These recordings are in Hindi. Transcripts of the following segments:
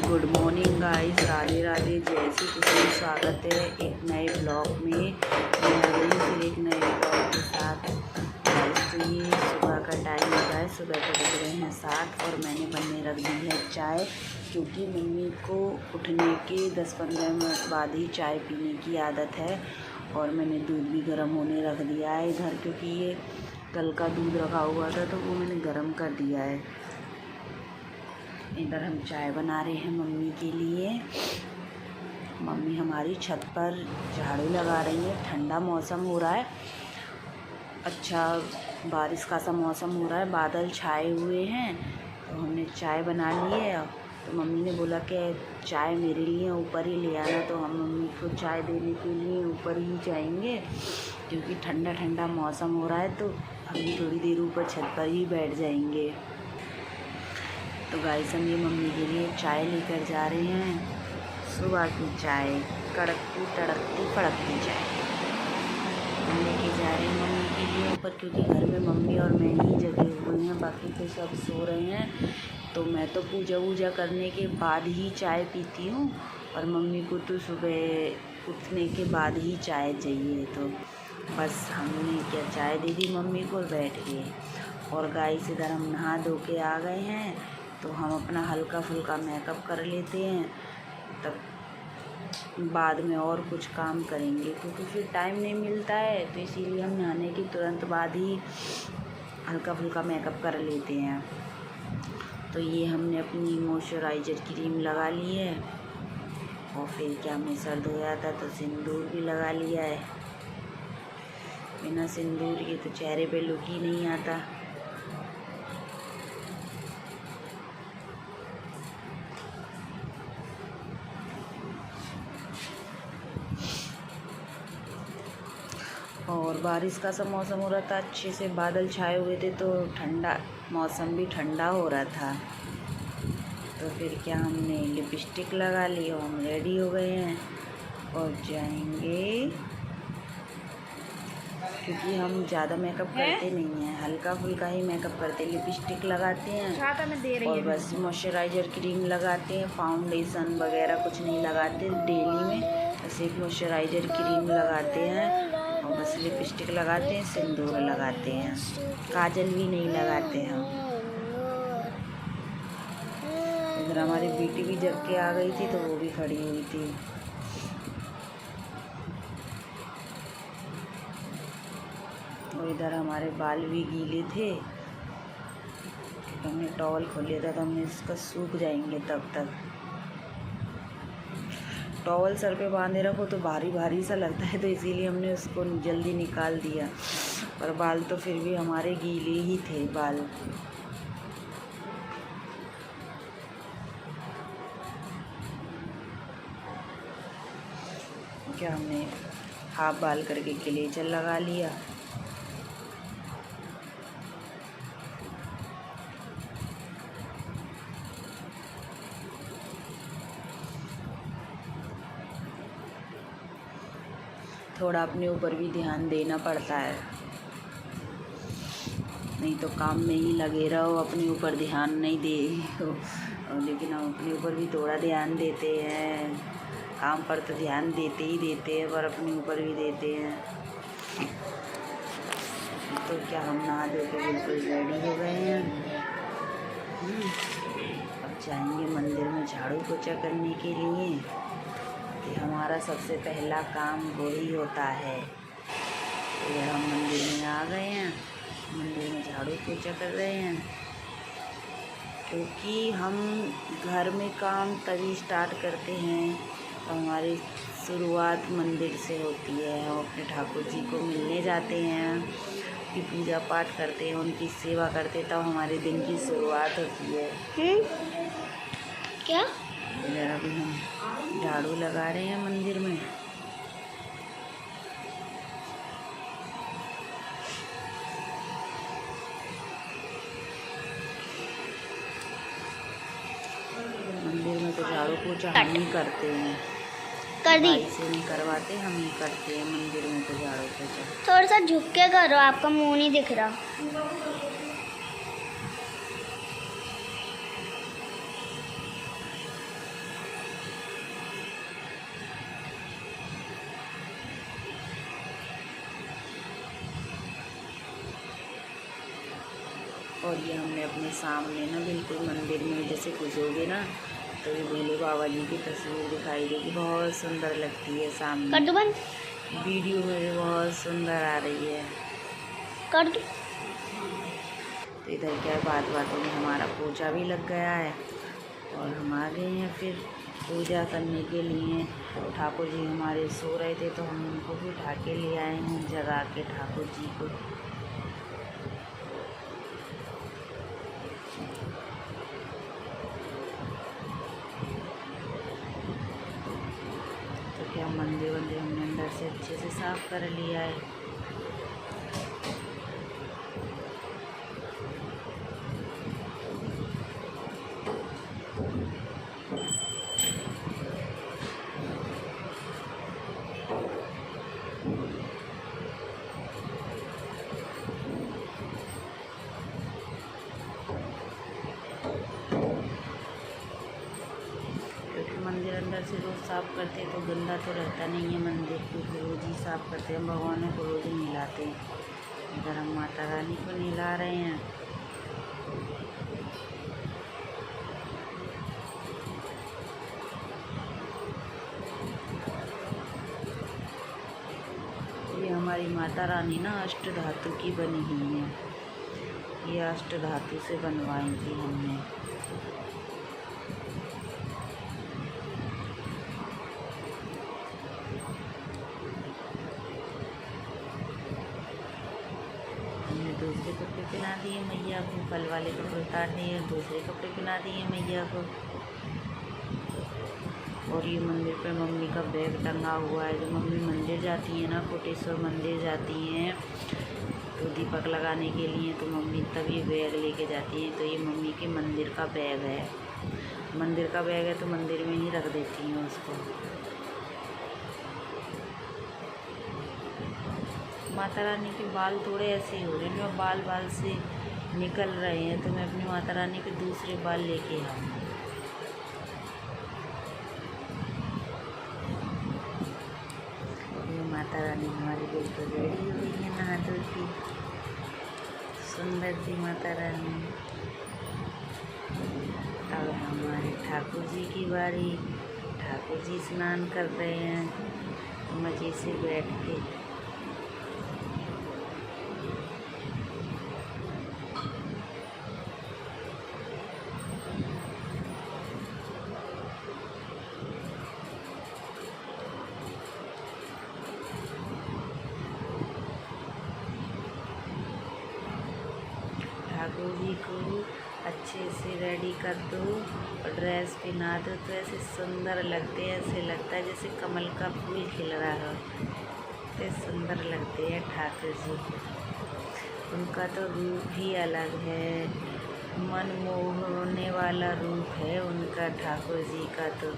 Good morning guys, Radhe Radhe, जय श्री कृष्ण। स्वागत है एक नए ब्लॉग में। मैं आ गई फिर एक नए ब्लॉग के साथ। गाइस तो ये सुबह का टाइम होता है, सुबह के बज रहे हैं 7 और मैंने बनने रख दी है चाय, क्योंकि मम्मी को उठने के 10-15 मिनट बाद ही चाय पीने की आदत है। और मैंने दूध भी गर्म होने रख दिया है इधर, क्योंकि ये कल का दूध रखा हुआ था तो वो मैंने गर्म कर दिया है। इधर हम चाय बना रहे हैं मम्मी के लिए। मम्मी हमारी छत पर झाड़ू लगा रही है। ठंडा मौसम हो रहा है, अच्छा बारिश का सा मौसम हो रहा है, बादल छाए हुए हैं। तो हमने चाय बना ली है। तो मम्मी ने बोला कि चाय मेरे लिए ऊपर ही ले आना, तो हम मम्मी को चाय देने के लिए ऊपर ही जाएंगे, क्योंकि ठंडा ठंडा मौसम हो रहा है। तो अभी थोड़ी देर ऊपर छत पर ही बैठ जाएंगे। तो गाइस हम ये मम्मी के लिए चाय लेकर जा रहे हैं। सुबह की चाय, कड़कती तड़कती फड़कती चाय हम लेके जा रहे हैं मम्मी के लिए ऊपर, क्योंकि घर में मम्मी और मैं ही जगे हुए हैं, बाकी तो सब सो रहे हैं। तो मैं तो पूजा वूजा करने के बाद ही चाय पीती हूँ, और मम्मी को तो सुबह उठने के बाद ही चाय चाहिए। तो बस हमने क्या चाय दे दी मम्मी को, बैठ गए। और गाइस इधर हम नहा धो के आ गए हैं, तो हम अपना हल्का फुल्का मेकअप कर लेते हैं, तब बाद में और कुछ काम करेंगे, क्योंकि फिर टाइम नहीं मिलता है। तो इसीलिए हम नहाने के तुरंत बाद ही हल्का फुल्का मेकअप कर लेते हैं। तो ये हमने अपनी मॉइस्चराइज़र क्रीम लगा ली है, और फिर क्या मैं सर धोया था तो सिंदूर भी लगा लिया है। बिना सिंदूर के तो चेहरे पे लुक ही नहीं आता। और बारिश का सा मौसम हो रहा था, अच्छे से बादल छाए हुए थे, तो ठंडा मौसम भी ठंडा हो रहा था। तो फिर क्या हमने लिपस्टिक लगा ली और हम रेडी हो गए हैं और जाएंगे, क्योंकि हम ज़्यादा मेकअप करते नहीं हैं, हल्का फुल्का ही मेकअप करते हैं। लिपस्टिक लगाते हैं और बस मॉइस्चराइज़र क्रीम लगाते हैं, फाउंडेशन वगैरह कुछ नहीं लगाते डेली में। बस एक मॉइस्चराइज़र क्रीम लगाते हैं और बस लिपस्टिक लगाते हैं, सिंदूर लगाते हैं, काजल भी नहीं लगाते हैं। इधर हमारी बेटी भी जग के आ गई थी, तो वो भी खड़ी हुई थी। और इधर हमारे बाल भी गीले थे, हमने टॉवल खोल लिया था, तो हमने इसका सूख जाएंगे तब तक। टॉवल सर पे बांधे रखो तो भारी भारी सा लगता है, तो इसीलिए हमने उसको जल्दी निकाल दिया। पर बाल तो फिर भी हमारे गीले ही थे बाल। क्या हमने हाफ बाल करके क्लेचर लगा लिया। थोड़ा अपने ऊपर भी ध्यान देना पड़ता है, नहीं तो काम में ही लगे रहो, अपने ऊपर ध्यान नहीं दे हो। लेकिन हम अपने ऊपर भी थोड़ा ध्यान देते हैं, काम पर तो ध्यान देते ही देते हैं, पर अपने ऊपर भी देते हैं। तो क्या हम नहा धो के बिल्कुल रेडी हो गए हैं। अब जाएंगे मंदिर में झाड़ू पोछा करने के लिए। ये हमारा सबसे पहला काम वही होता है। तो हम मंदिर में आ गए हैं, मंदिर में झाड़ू पोछा कर रहे हैं, क्योंकि हम घर में काम तभी स्टार्ट करते हैं तो हमारी शुरुआत मंदिर से होती है। हम अपने ठाकुर जी को मिलने जाते हैं, उनकी पूजा पाठ करते हैं, उनकी सेवा करते हैं, तब हमारे दिन की शुरुआत होती है। क्या इधर अभी हम झाड़ू लगा रहे हैं मंदिर में। मंदिर में तो झाड़ू पोछा हम ही करते हैं, कर दी से नहीं करवाते, हम ही करते हैं मंदिर में तो झाड़ू पोछा। थोड़ा सा झुक के करो, आपका मुंह नहीं दिख रहा। और ये हमने अपने सामने ना बिल्कुल मंदिर में जैसे घुसोगे ना तो ये भोले बाबा जी की तस्वीर दिखाई देगी, बहुत सुंदर लगती है सामने। कर दो बंद। वीडियो में बहुत सुंदर आ रही है। कर दो। तो इधर क्या बात बातों में हमारा पूजा भी लग गया है और हम आ गए हैं फिर पूजा करने के लिए। ठाकुर जी हमारे सो रहे थे तो हम उनको भी उठा के ले आए हैं, जगा के ठाकुर जी को। तो क्या मंदिर वंदिर हमने अंदर से अच्छे से साफ कर लिया है। मंदिर अंदर से रोज़ साफ़ करते हैं तो गंदा तो रहता नहीं है मंदिर, क्योंकि रोज़ ही साफ़ करते हैं, भगवानों को रोज़ ही नहलाते हैं। इधर हम माता रानी को नहला रहे हैं। ये हमारी माता रानी ना अष्ट धातु की बनी हुई है, ये अष्ट धातु से बनवाई थी हमने। दूसरे कपड़े पहना दिए मैया को, कल वाले कपड़े उतार दिए, दूसरे कपड़े पहना दिए मैया को। और ये मंदिर पे मम्मी का बैग टंगा हुआ है। जब मम्मी मंदिर जाती है ना, कोटेश्वर मंदिर जाती हैं तो दीपक लगाने के लिए, तो मम्मी तभी बैग लेके जाती हैं। तो ये मम्मी के मंदिर का बैग है, मंदिर का बैग है तो मंदिर में ही रख देती हैं उसको। माता रानी के बाल थोड़े ऐसे ही हो रहे हैं, बाल से निकल रहे हैं, तो मैं अपनी माता रानी के दूसरे बाल लेके आऊँगी। ये माता रानी हमारी बिल्कुल रेडी हो गई है नहा धो के, सुंदर सी माता रानी। अब हमारे ठाकुर जी की बारी, ठाकुर जी स्नान कर रहे हैं मज़े से बैठ के। ठाकुर जी को अच्छे से रेडी कर दो और ड्रेस पहना दो तो ऐसे सुंदर लगते हैं, ऐसे लगता है जैसे कमल का फूल खिल रहा हो, इतने सुंदर लगते हैं ठाकुर जी। उनका तो रूप ही अलग है, मन मोहने वाला रूप है उनका, ठाकुर जी का तो।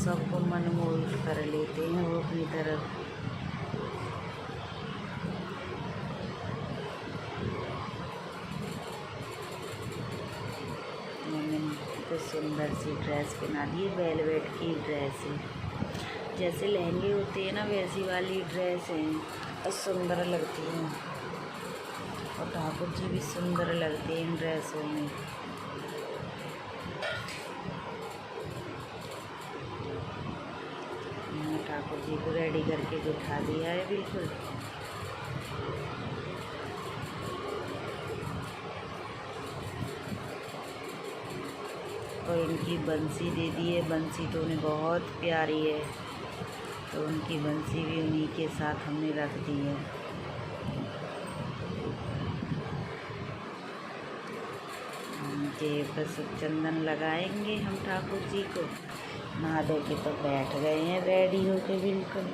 सबको मनमोहित कर लेते हैं वो अपनी तरफ। मैंने तो सुंदर सी ड्रेस पहना दी है, वेलवेट की ड्रेस है, जैसे लहंगे होते हैं ना वैसी वाली ड्रेस है और सुंदर लगती हैं। और ठाकुर जी भी सुंदर लगते हैं इन ड्रेसों में। ठाकुर जी को रेडी करके बिठा दिया है बिल्कुल। और इनकी बंसी दे दी है, बंसी तो उन्हें बहुत प्यारी है, तो उनकी बंसी भी उन्हीं के साथ हमने रख दी है। जेब पर सब चंदन लगाएंगे हम ठाकुर जी को। नहा धो के तो बैठ गए हैं रेडी होके बिल्कुल।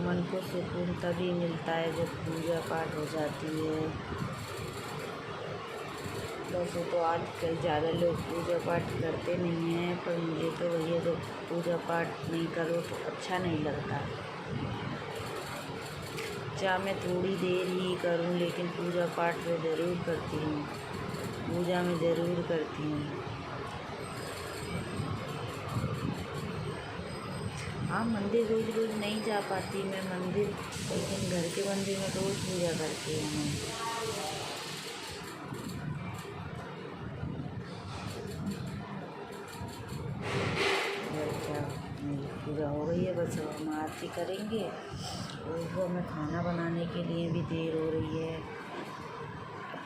मन को सुकून तभी मिलता है जब पूजा पाठ हो जाती है। वैसे तो आजकल ज़्यादा लोग पूजा पाठ करते नहीं हैं, पर मुझे तो भैया जब पूजा पाठ नहीं करो तो अच्छा नहीं लगता। चाहे मैं थोड़ी देर ही करूं, लेकिन पूजा पाठ तो ज़रूर करती हूँ। पूजा मैं ज़रूर करती हूँ। हाँ, मंदिर रोज़ रोज़ नहीं जा पाती मैं मंदिर, लेकिन घर के मंदिर में रोज़ पूजा करती हूँ मैं। अच्छा, मेरी पूजा हो गई है, बस अब हम आरती करेंगे और वो हमें खाना बनाने के लिए भी देर हो रही है।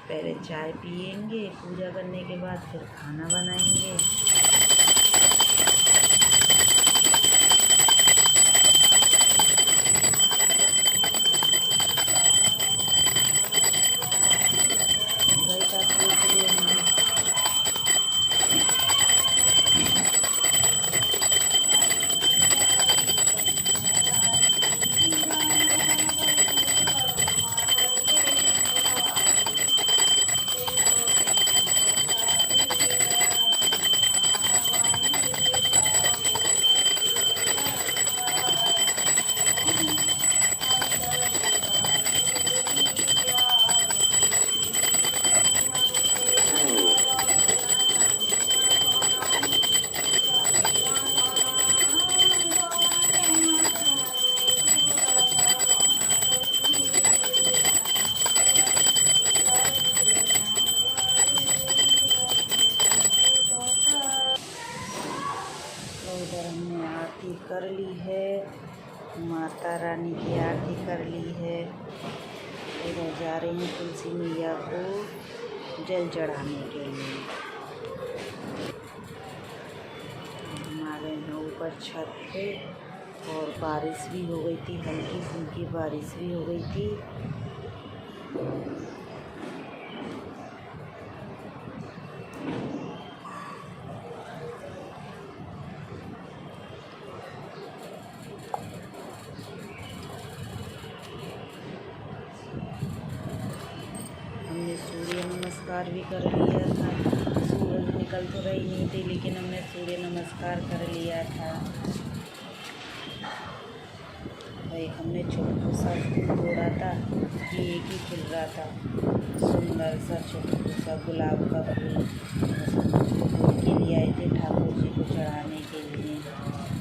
पहले चाय पिएंगे पूजा करने के बाद, फिर खाना बनाएंगे। भाई साहब देख लिए हमने। इधर हमने आरती कर ली है, माता रानी की आरती कर ली है। इधर जा रही हूँ तुलसी मैया को जल चढ़ाने के लिए। हम आ गए हैं ऊपर छत पे, और बारिश भी हो गई थी, हल्की फुल्की बारिश भी हो गई थी। हमने सूर्य नमस्कार भी कर लिया था। सूरज निकल तो रही नहीं थी, लेकिन हमने सूर्य नमस्कार कर लिया था। भाई हमने छोटा सा फूल तोड़ा था, कि एक ही खिल रहा था, सुंदर सा छोटा सा गुलाब का फूल। तोड़ के लिए आए थे ठाकुर जी को चढ़ाने के लिए,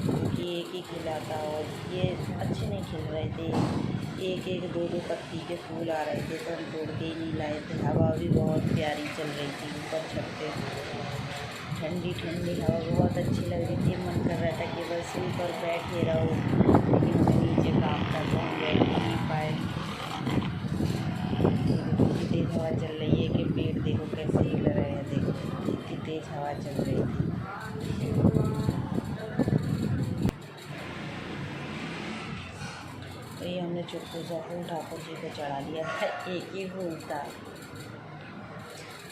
क्योंकि एक ही खिला था और ये अच्छे नहीं खिल रहे थे। एक एक दो दो पत्ती के फूल आ रहे थे, तो हम तोड़ के ही नहीं लाए थे। हवा भी बहुत प्यारी चल रही थी ऊपर छत पे, ठंडी ठंडी हवा बहुत अच्छी लग रही थी। मन कर रहा था कि बस ऊपर बैठे रहो, लेकिन हमें नीचे काम था तो हम बैठ नहीं पाए। इतनी तेज़ हवा चल रही है कि पेड़ देखो कैसे हिल रहे हैं, देखो इतनी तेज़ हवा चल रही थी। तो ये हमने छोटा सा फूल ठाकुर जी को चढ़ा दिया था, एक ही फूल था।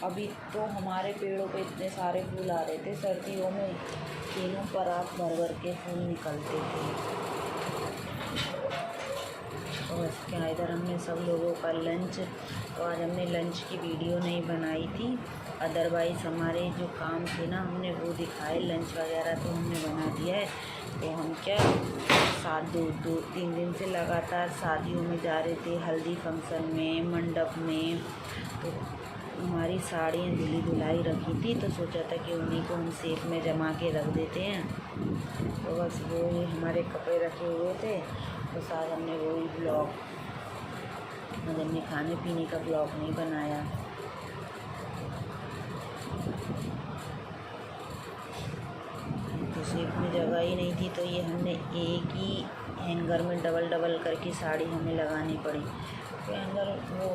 अभी तो हमारे पेड़ों पे इतने सारे फूल आ रहे थे, सर्दियों में तीनों परात भर भर के फूल निकलते थे। तो बस क्या, इधर हमने सब लोगों का लंच, तो आज हमने लंच की वीडियो नहीं बनाई थी, अदरवाइज़ हमारे जो काम थे ना हमने वो दिखाए। लंच वगैरह तो हमने बना दिया है। तो हम क्या दो तीन दिन से लगातार शादियों में जा रहे थे, हल्दी फंक्शन में, मंडप में। तो हमारी साड़ियाँ धुली धुलाई रखी थी, तो सोचा था कि उन्हीं को हम सेफ में जमा के रख देते हैं। तो बस वो ही हमारे कपड़े रखे हुए थे, तो साथ हमने वही ब्लॉग, आज हमने खाने पीने का ब्लॉग नहीं बनाया। तो सेफ में जगह ही नहीं थी, तो ये हमने एक ही हैंगर में डबल डबल करके साड़ी हमें लगानी पड़ी। तो हैंगर वो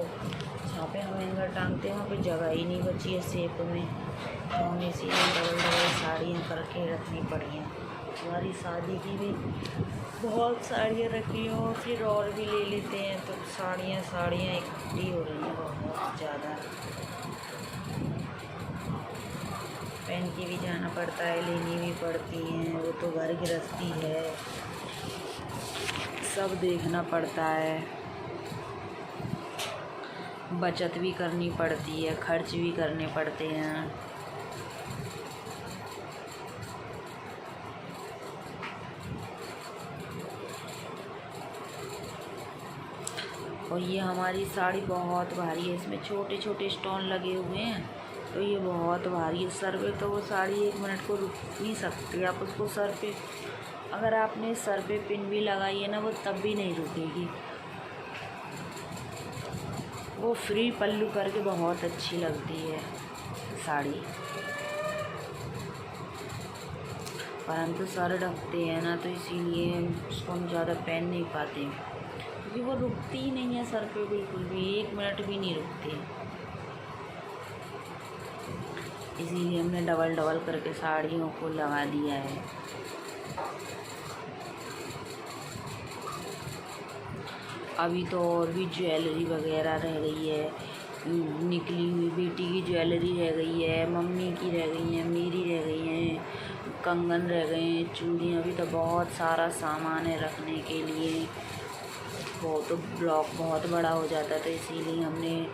जहाँ पे हम हैंगर टांगते हैं वहाँ पे जगह ही नहीं बची है सेफ में, तो हमें इसीलिए डबल डबल साड़ियाँ करके रखनी पड़ी हैं। हमारी शादी की भी बहुत साड़ियाँ रखी हैं, और फिर और भी ले लेते हैं, तो साड़ियाँ इकट्ठी हो रही हैं बहुत ज़्यादा। पहन के भी जाना पड़ता है, लेनी भी पड़ती हैं, वो तो घर गृहस्थी है, सब देखना पड़ता है। बचत भी करनी पड़ती है, खर्च भी करने पड़ते हैं। और ये हमारी साड़ी बहुत भारी है, इसमें छोटे छोटे स्टोन लगे हुए हैं, तो ये बहुत भारी है। सर पे तो वो साड़ी 1 मिनट को रुक नहीं सकती। आप उसको सर पे, अगर आपने सर पे पिन भी लगाई है ना, वो तब भी नहीं रुकेगी। वो फ्री पल्लू करके बहुत अच्छी लगती है साड़ी, पर हम तो सर ढकते हैं ना, तो इसीलिए उसको हम ज़्यादा पहन नहीं पाते, क्योंकि वो रुकती ही नहीं है सर पे, बिल्कुल भी 1 मिनट भी नहीं रुकती। इसीलिए हमने डबल डबल करके साड़ियों को लगा दिया है। अभी तो और भी ज्वेलरी वगैरह रह गई है, निकली हुई बेटी की ज्वेलरी रह गई है, मम्मी की रह गई है, मेरी रह गई हैं, कंगन रह गए हैं, चूड़ियाँ। अभी तो बहुत सारा सामान है रखने के लिए। वो तो ब्लॉक बहुत बड़ा हो जाता, तो इसीलिए हमने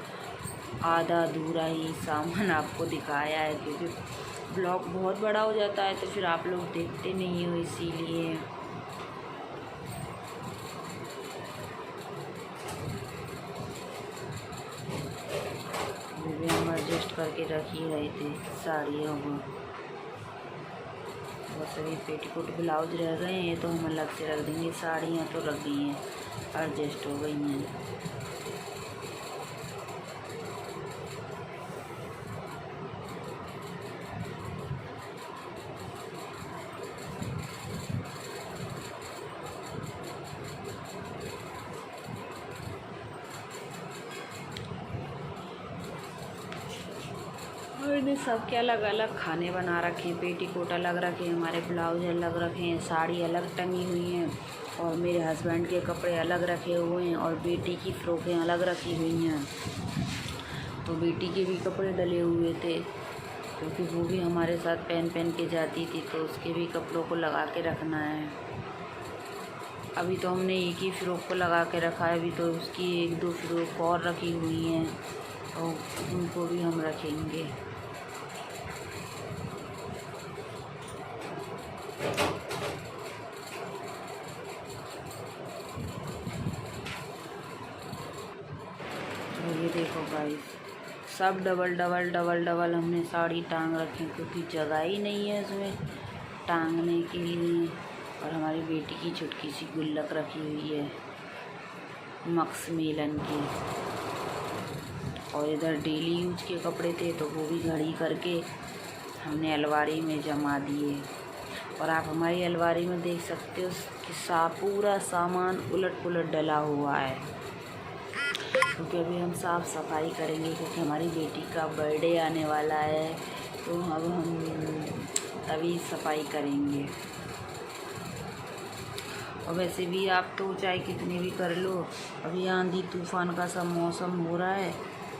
आधा अधूरा ही सामान आपको दिखाया है, क्योंकि ब्लॉग बहुत बड़ा हो जाता है तो फिर आप लोग देखते नहीं हो, इसीलिए। भी हम एडजस्ट करके रख ही रहे थे साड़ियों को। बहुत सारी पेटीकोट ब्लाउज रह गए हैं, तो हम अलग से रख देंगे। साड़ियाँ तो रख गई हैं, एडजस्ट हो गई हैं। मैंने सबके अलग अलग खाने बना रखे हैं, पेटीकोट अलग रखे हैं, हमारे ब्लाउज अलग रखे हैं, साड़ी अलग टंगी हुई हैं, और मेरे हस्बैंड के कपड़े अलग रखे हुए हैं, और बेटी की फ़्रॉकें अलग रखी हुई हैं। तो बेटी के भी कपड़े डले हुए थे, क्योंकि वो भी हमारे साथ पहन के जाती थी, तो उसके भी कपड़ों को लगा के रखना है। अभी तो हमने एक ही फ़्रॉक को लगा के रखा है, अभी तो उसकी 1-2 फ़्रॉक और रखी हुई हैं, तो उनको भी हम रखेंगे। तो ये देखो गाइस, सब डबल डबल डबल डबल हमने साड़ी टांग रखी, क्योंकि जगह ही नहीं है इसमें टांगने के लिए। और हमारी बेटी की छुटकी सी गुल्लक रखी हुई है मक्स मेलन की। और इधर डेली यूज के कपड़े थे, तो वो भी घड़ी करके हमने अलमारी में जमा दिए। और आप हमारी अलमारी में देख सकते हो कि पूरा सामान उलट पुलट डला हुआ है, क्योंकि अभी हम साफ़ सफाई करेंगे, क्योंकि हमारी बेटी का बर्थडे आने वाला है, तो अब हम तभी सफाई करेंगे। और वैसे भी आप तो चाहे कितनी भी कर लो, अभी आंधी तूफ़ान का सा मौसम हो रहा है,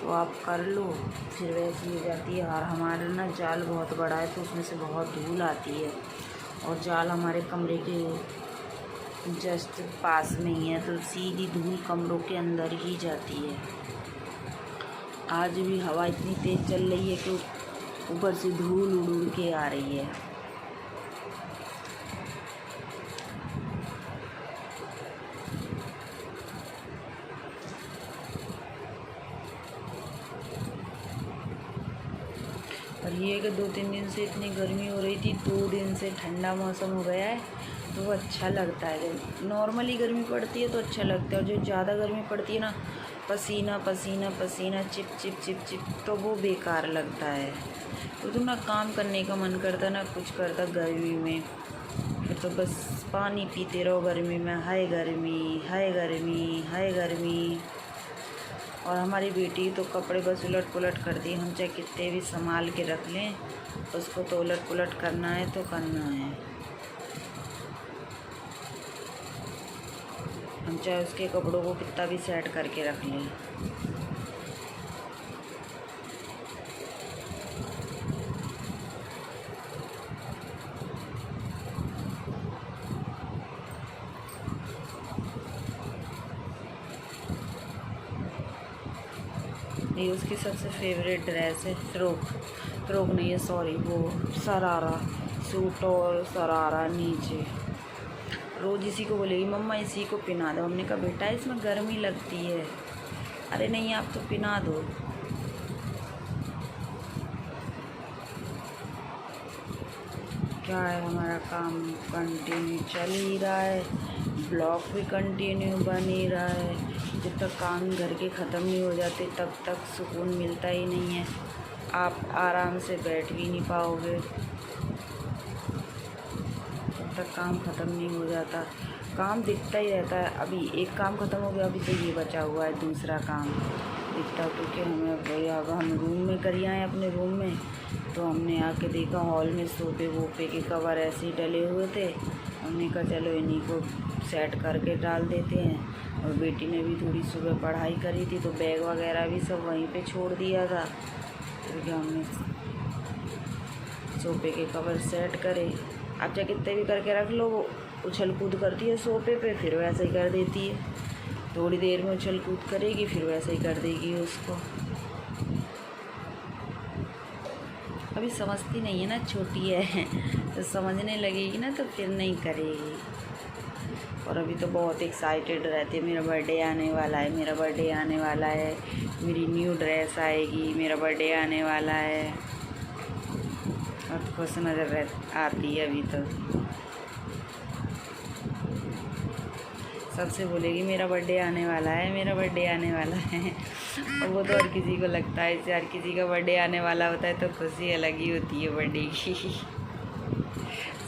तो आप कर लो, फिर वैसे ही हो जाती है। और हमारा ना जाल बहुत बड़ा है, तो उसमें से बहुत धूल आती है, और जाल हमारे कमरे के जस्ट पास में ही है, तो सीधी धूल कमरों के अंदर ही जाती है। आज भी हवा इतनी तेज़ चल रही है कि ऊपर से धूल उड़ उड़ के आ रही है। और ये कि 2-3 दिन से इतनी गर्मी हो रही थी, 2 दिन से ठंडा मौसम हो गया है, तो वो अच्छा लगता है। नॉर्मली गर्मी पड़ती है तो अच्छा लगता है, और जो ज़्यादा गर्मी पड़ती है ना, पसीना पसीना पसीना, चिप चिप चिप चिप, तो वो बेकार लगता है। तो ना काम करने का मन करता, ना कुछ करता गर्मी में। फिर तो बस पानी पीते रहो गर्मी में, हाय गर्मी हाय गर्मी हाय गर्मी। और हमारी बेटी तो कपड़े बस उलट पुलट करती है, हम चाहे कितने भी संभाल के रख लें, उसको तो उलट पुलट करना है तो करना है। हम चाहे उसके कपड़ों को कितना भी सेट करके रख लें। ये उसकी सबसे फेवरेट ड्रेस है, फ्रॉक नहीं है, सॉरी, वो शरारा सूट और शरारा नीचे। रोज़ इसी को बोलेगी मम्मा इसी को पहना दो। हमने कहा बेटा इसमें गर्मी लगती है, अरे नहीं, आप तो पिना दो। क्या है, हमारा काम कंटिन्यू चल ही रहा है, ब्लॉग भी कंटिन्यू बन ही रहा है। जब तक काम घर के ख़त्म नहीं हो जाते तब तक सुकून मिलता ही नहीं है। आप आराम से बैठ भी नहीं पाओगे जब तक काम ख़त्म नहीं हो जाता। काम दिखता ही रहता है। अभी एक काम ख़त्म हो गया, अभी तो ये बचा हुआ है दूसरा काम दिखता, क्योंकि हमें भैया अब हम रूम में कर आए अपने रूम में, तो हमने आके देखा हॉल में सोफे वोफे के कवर ऐसे ही डले हुए थे। हमने कहा चलो इन्हीं को सेट करके डाल देते हैं। और बेटी ने भी थोड़ी सुबह पढ़ाई करी थी, तो बैग वगैरह भी सब वहीं पे छोड़ दिया था, क्योंकि हमने सोफे के कवर सेट करे। आप चाहे कितने भी करके रख लो, वो उछल कूद करती है सोफे पे, फिर वैसे ही कर देती है। थोड़ी देर में उछल कूद करेगी, फिर वैसे ही कर देगी उसको। अभी समझती नहीं है ना, छोटी है, तो समझने लगेगी ना तो फिर नहीं करेगी। और अभी तो बहुत एक्साइटेड रहती है, मेरा बर्थडे आने वाला है, मेरा बर्थडे आने वाला है, मेरी न्यू ड्रेस आएगी, मेरा बर्थडे आने वाला है। और खुश नज़र आती है अभी तो। सबसे बोलेगी मेरा बर्थडे आने वाला है, मेरा बर्थडे आने वाला है। और वो तो हर किसी को लगता है, इससे हर किसी का बर्थडे आने वाला होता है तो खुशी अलग ही होती है बर्थडे की।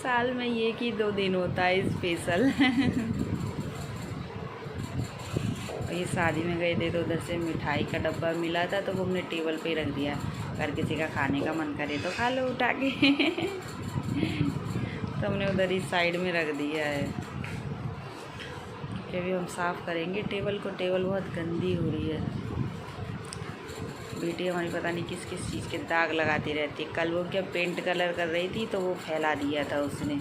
साल में ये कि 2 दिन होता है स्पेशल। और ये शादी में गए थे तो उधर से मिठाई का डब्बा मिला था, तो वो हमने टेबल पे ही रख दिया। अगर किसी का खाने का मन करे तो खा लो उठा के। तो हमने उधर ही साइड में रख दिया है कि अभी हम साफ़ करेंगे टेबल को। टेबल बहुत गंदी हो रही है। बेटी हमारी पता नहीं किस किस चीज़ के दाग लगाती रहती है। कल वो क्या पेंट कलर कर रही थी, तो वो फैला दिया था उसने।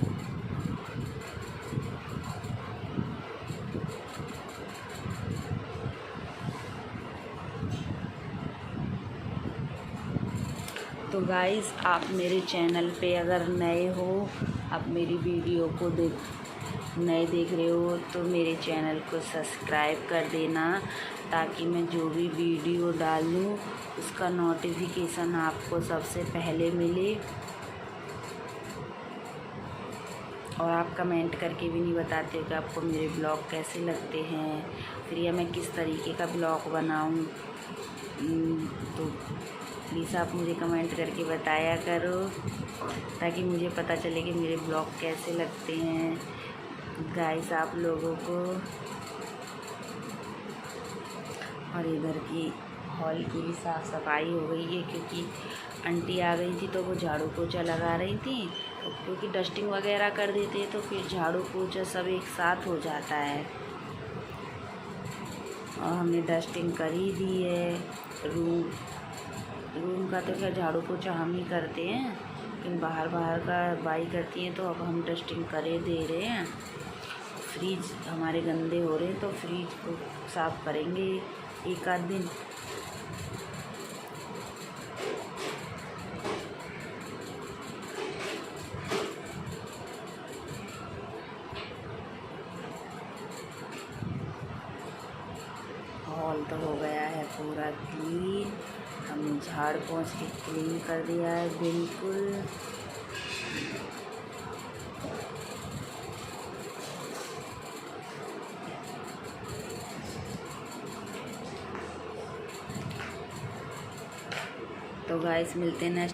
तो गाइस, आप मेरे चैनल पे अगर नए हो, आप मेरी वीडियो को नए देख रहे हो, तो मेरे चैनल को सब्सक्राइब कर देना, ताकि मैं जो भी वीडियो डालूँ उसका नोटिफिकेशन आपको सबसे पहले मिले। और आप कमेंट करके भी नहीं बताते हो कि आपको मेरे ब्लॉग कैसे लगते हैं, फिर या मैं किस तरीके का ब्लॉग बनाऊँ। तो प्लीज़ आप मुझे कमेंट करके बताया करो, ताकि मुझे पता चले कि मेरे ब्लॉग कैसे लगते हैं गाइस आप लोगों को। और इधर की हॉल की भी साफ़ सफाई हो गई है, क्योंकि आंटी आ गई थी तो वो झाड़ू पोछा लगा रही थी। तो क्योंकि डस्टिंग वगैरह कर देते हैं तो फिर झाड़ू पोछा सब एक साथ हो जाता है। और हमने डस्टिंग कर ही दी है। रूम का तो क्या झाड़ू पोछा हम ही करते हैं, लेकिन बाहर का बाई करती हैं, तो अब हम डस्टिंग करे दे रहे हैं। फ्रिज हमारे गंदे हो रहे हैं, तो फ्रिज को साफ़ करेंगे एक आध दिन। हॉल तो हो गया है पूरा क्लीन, हमने झाड़ पोंछ के क्लीन कर दिया है बिल्कुल। तो गाइस मिलते हैं नेक्स्ट